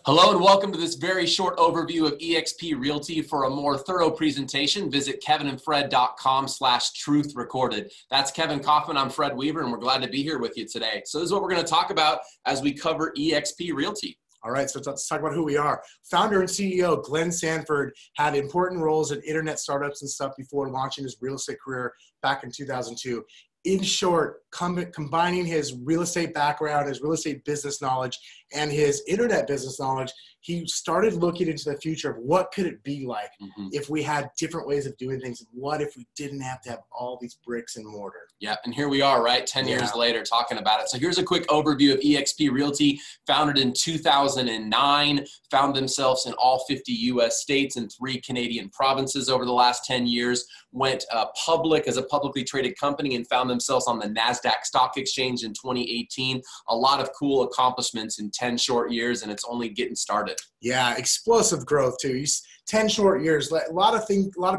Hello and welcome to this very short overview of eXp Realty. For a more thorough presentation, visit kevinandfred.com/truthrecorded. That's Kevin Kaufman. I'm Fred Weaver, and we're glad to be here with you today. So this is what we're going to talk about as we cover eXp Realty. All right, so let's talk about who we are. Founder and CEO Glenn Sanford had important roles in internet startups and stuff before launching his real estate career back in 2002. In short, combining his real estate background, his real estate business knowledge, and his internet business knowledge, he started looking into the future of what could it be like if we had different ways of doing things, and what if we didn't have to have all these bricks and mortar. Yeah, and here we are, right, 10 years later talking about it. So here's a quick overview of eXp Realty, founded in 2009, found themselves in all 50 U.S. states and 3 Canadian provinces over the last 10 years, went public as a publicly traded company and found themselves on the NASDAQ stock exchange in 2018. A lot of cool accomplishments in 10 short years, and it's only getting started. Yeah, explosive growth too. 10 short years. A lot of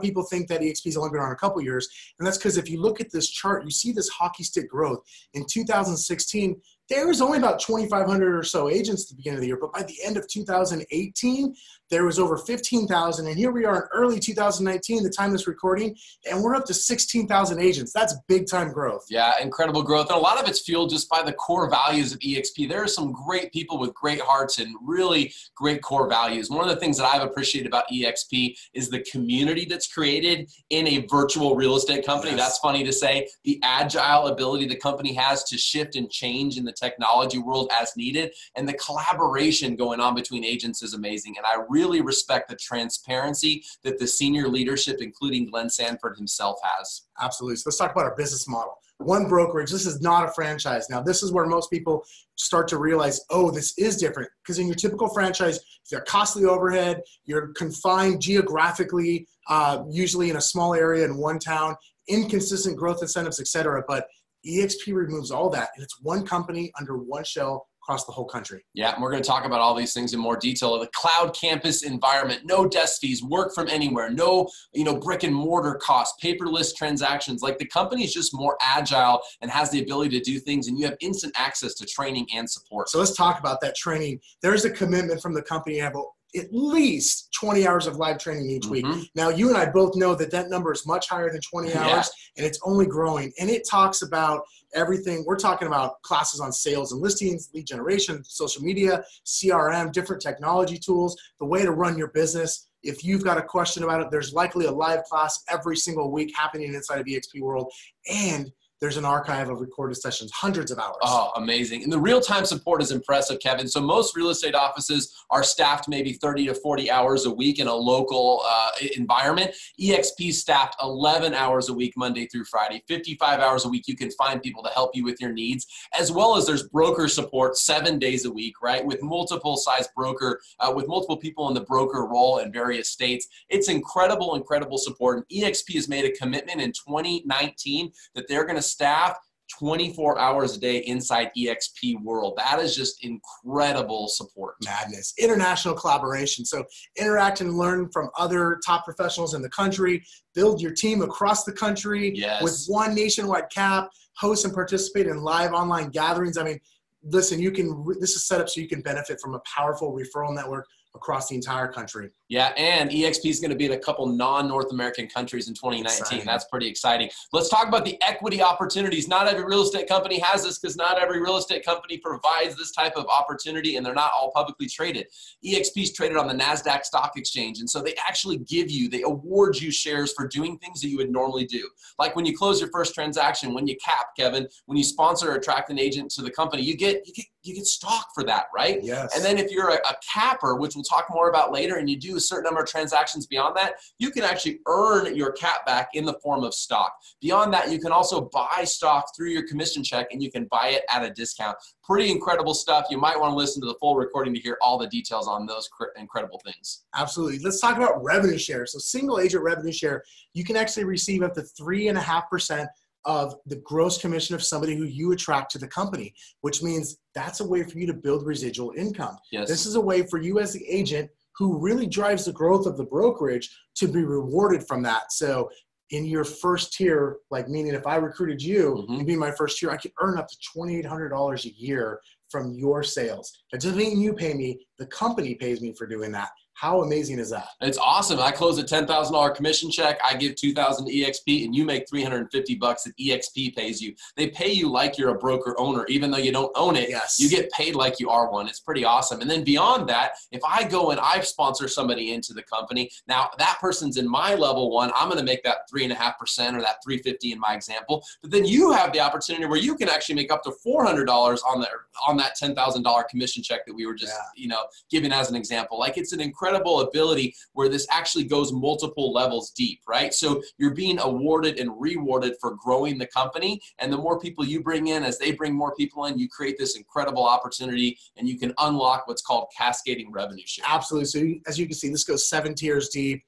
people think that eXp has only been on a couple years, and that's because if you look at this chart, you see this hockey stick growth. In 2016, there was only about 2,500 or so agents at the beginning of the year, but by the end of 2018, there was over 15,000, and here we are in early 2019, the time of this recording, and we're up to 16,000 agents. That's big time growth. Yeah, incredible growth, and a lot of it's fueled just by the core values of eXp. There are some great people with great hearts and really great core values. One of the things that I've appreciated about eXp is the community that's created in a virtual real estate company. Yes. That's funny to say. The agile ability the company has to shift and change in the technology world as needed, and the collaboration going on between agents is amazing. And I really respect the transparency that the senior leadership, including Glenn Sanford himself, has. Absolutely. So let's talk about our business model. One brokerage. This is not a franchise. Now, this is where most people start to realize, oh, this is different. Because in your typical franchise, you're costly overhead, you're confined geographically, usually in a small area in one town, inconsistent growth incentives, etc. But eXp removes all that, and it's one company under one shell across the whole country. Yeah, and we're going to talk about all these things in more detail. The cloud campus environment, no desk fees, work from anywhere, no brick and mortar costs, paperless transactions. Like, the company is just more agile and has the ability to do things, and you have instant access to training and support. So let's talk about that training. There's a commitment from the company to have at least 20 hours of live training each week. Now, you and I both know that that number is much higher than 20 hours, and it's only growing. And it talks about everything. We're talking about classes on sales and listings, lead generation, social media, CRM, different technology tools, the way to run your business. If you've got a question about it, there's likely a live class every single week happening inside of eXp World. And there's an archive of recorded sessions, hundreds of hours. Oh, amazing. And the real-time support is impressive, Kevin. So most real estate offices are staffed maybe 30 to 40 hours a week in a local environment. eXP staffed 11 hours a week, Monday through Friday. 55 hours a week, you can find people to help you with your needs, as well as there's broker support 7 days a week, right, with multiple size broker, with multiple people in the broker role in various states. It's incredible, incredible support. And eXp has made a commitment in 2019 that they're going to staff 24 hours a day inside eXp World. That is just incredible support. Madness. International collaboration. So interact and learn from other top professionals in the country. Build your team across the country with one nationwide cap. Host and participate in live online gatherings. I mean, listen, this is set up so you can benefit from a powerful referral network across the entire country. Yeah, and eXp is going to be in a couple non-North American countries in 2019. Exciting. That's pretty exciting. Let's talk about the equity opportunities. Not every real estate company has this, because not every real estate company provides this type of opportunity, and they're not all publicly traded. eXp is traded on the NASDAQ stock exchange, and so they actually they award you shares for doing things that you would normally do. Like when you close your first transaction, when you cap, Kevin, when you sponsor or attract an agent to the company, you get stock for that, right? Yes. And then if you're a capper, which we'll talk more about later, and you do a certain number of transactions beyond that, you can actually earn your cap back in the form of stock. Beyond that, you can also buy stock through your commission check, and you can buy it at a discount. Pretty incredible stuff. You might want to listen to the full recording to hear all the details on those incredible things. Absolutely. Let's talk about revenue share. So single agent revenue share, you can actually receive up to 3.5% of the gross commission of somebody who you attract to the company, which means that's a way for you to build residual income. Yes. This is a way for you as the agent who really drives the growth of the brokerage to be rewarded from that. So in your first tier, like meaning if I recruited you, you'd be my first tier, I could earn up to $2,800 a year from your sales. That doesn't mean you pay me. The company pays me for doing that. How amazing is that? It's awesome. I close a $10,000 commission check. I give $2,000 to eXp, and you make $350 that eXp pays you. They pay you like you're a broker owner, even though you don't own it. Yes. You get paid like you are one. It's pretty awesome. And then beyond that, if I go and I sponsor somebody into the company, now that person's in my level one, I'm going to make that 3.5% or that $350 in my example. But then you have the opportunity where you can actually make up to $400 on that $10,000 commission check that we were just giving as an example. Like, it's an incredible ability where this actually goes multiple levels deep, right? So you're being awarded and rewarded for growing the company, and the more people you bring in, as they bring more people in, you create this incredible opportunity, and you can unlock what's called cascading revenue share. Absolutely. So as you can see, this goes 7 tiers deep.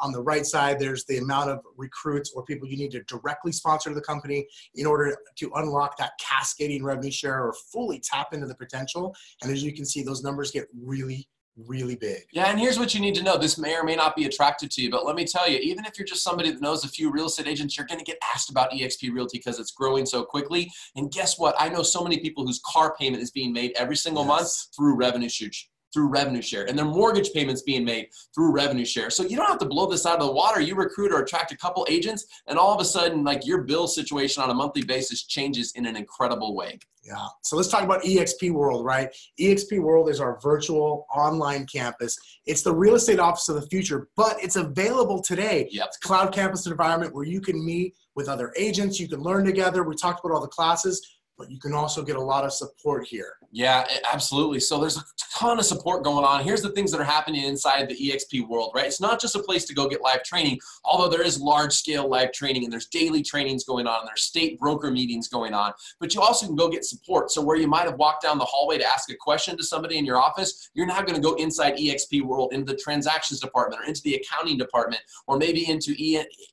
On the right side, there's the amount of recruits or people you need to directly sponsor the company in order to unlock that cascading revenue share or fully tap into the potential. And as you can see, those numbers get really big. Yeah, and here's what you need to know. This may or may not be attractive to you, but let me tell you, even if you're just somebody that knows a few real estate agents, you're going to get asked about eXp Realty because it's growing so quickly. And guess what? I know so many people whose car payment is being made every single month through revenue share, and their mortgage payments being made through revenue share. So you don't have to blow this out of the water. You recruit or attract a couple agents, and all of a sudden, like, your bill situation on a monthly basis changes in an incredible way. Yeah. So let's talk about eXp World, right? eXp World is our virtual online campus. It's the real estate office of the future, but it's available today. Yep. It's a cloud campus environment where you can meet with other agents. You can learn together. We talked about all the classes, but you can also get a lot of support here. Yeah, absolutely. So there's a ton of support going on. Here's the things that are happening inside the eXp world, right? It's not just a place to go get live training, although there is large scale live training, and there's daily trainings going on, and there's state broker meetings going on, but you also can go get support. So where you might have walked down the hallway to ask a question to somebody in your office, you're now going to go inside eXp world into the transactions department or into the accounting department, or maybe into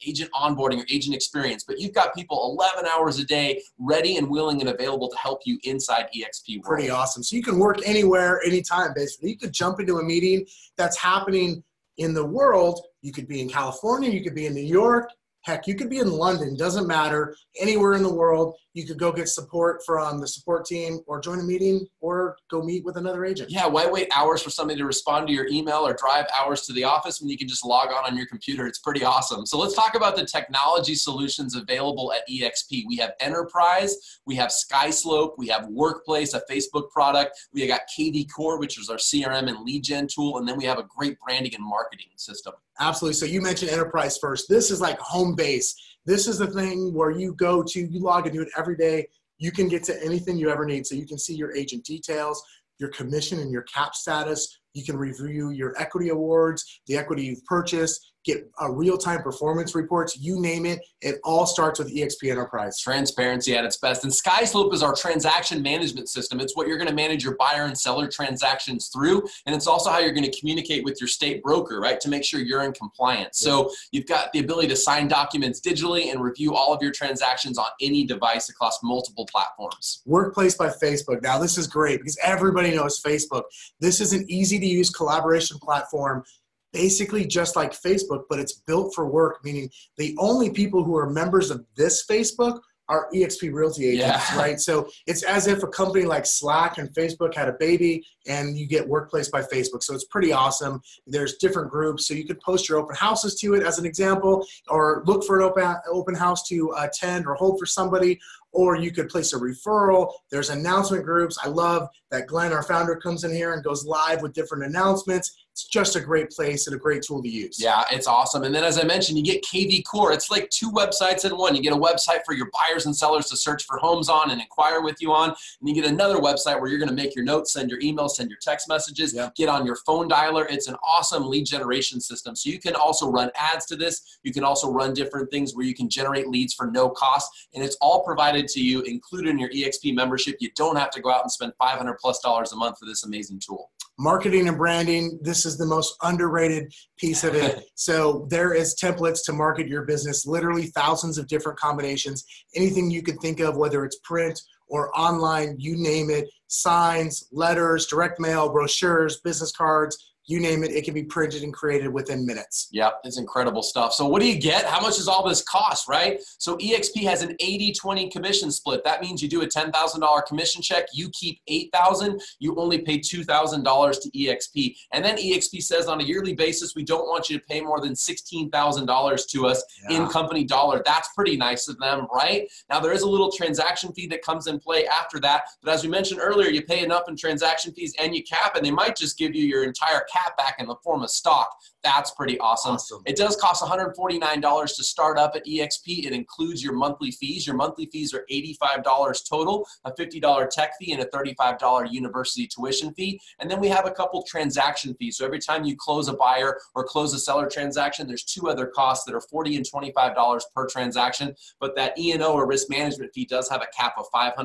agent onboarding or agent experience. But you've got people 11 hours a day ready and willing and available to help you inside eXp world. Pretty awesome. So you can work anywhere, anytime, basically. You could jump into a meeting that's happening in the world. You could be in California. You could be in New York. Heck, you could be in London. Doesn't matter. Anywhere in the world, you could go get support from the support team, or join a meeting, or go meet with another agent. Yeah, why wait hours for somebody to respond to your email or drive hours to the office when you can just log on your computer? It's pretty awesome. So let's talk about the technology solutions available at eXp. We have Enterprise, we have SkySlope, we have Workplace, a Facebook product. We got KV Core, which is our CRM and lead gen tool, and then we have a great branding and marketing system. Absolutely. So you mentioned Enterprise first. This is like home base. This is the thing where you go to, you log into it every day. You can get to anything you ever need. So you can see your agent details, your commission and your cap status. You can review your equity awards, the equity you've purchased, get real-time performance reports, you name it. It all starts with eXp Enterprise. Transparency at its best. And SkySlope is our transaction management system. It's what you're going to manage your buyer and seller transactions through. And it's also how you're going to communicate with your state broker, right, to make sure you're in compliance. Yeah. So you've got the ability to sign documents digitally and review all of your transactions on any device across multiple platforms. Workplace by Facebook. Now, this is great because everybody knows Facebook. This is an easy-to-use collaboration platform, basically just like Facebook, but it's built for work, meaning the only people who are members of this Facebook are eXp Realty agents, right? So it's as if a company like Slack and Facebook had a baby and you get Workplace by Facebook. So it's pretty awesome. There's different groups, so you could post your open houses to it as an example, or look for an open house to attend or hold for somebody, or you could place a referral. There's announcement groups. I love that Glenn, our founder, comes in here and goes live with different announcements. It's just a great place and a great tool to use. Yeah, it's awesome. And then, as I mentioned, you get KV Core. It's like 2 websites in one. You get a website for your buyers and sellers to search for homes on and inquire with you on. And you get another website where you're going to make your notes, send your emails, send your text messages, get on your phone dialer. It's an awesome lead generation system. So you can also run ads to this. You can also run different things where you can generate leads for no cost. And it's all provided to you, included in your eXp membership. You don't have to go out and spend $500+ a month for this amazing tool. Marketing and branding, this is the most underrated piece of it. So there is templates to market your business, literally thousands of different combinations, anything you can think of, whether it's print or online, you name it, signs, letters, direct mail, brochures, business cards, you name it, it can be printed and created within minutes. Yep, it's incredible stuff. So what do you get? How much does all this cost, right? So eXp has an 80-20 commission split. That means you do a $10,000 commission check, you keep $8,000, you only pay $2,000 to eXp. And then eXp says on a yearly basis, we don't want you to pay more than $16,000 to us in company dollar. That's pretty nice of them, right? Now there is a little transaction fee that comes in play after that, but as we mentioned earlier, you pay enough in transaction fees and you cap, and they might just give you your entire cap back in the form of stock. That's pretty awesome. It does cost $149 to start up at eXp. It includes your monthly fees. Your monthly fees are $85 total, a $50 tech fee, and a $35 university tuition fee. And then we have a couple transaction fees. So every time you close a buyer or close a seller transaction, there's two other costs that are $40 and $25 per transaction. But that E&O or risk management fee does have a cap of $500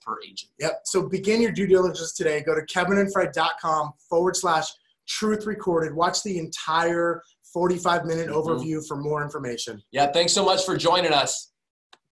per agent. Yep. So begin your due diligence today. Go to kevinandfred.com/truth recorded. Watch the entire 45-minute overview for more information. Yeah, thanks so much for joining us.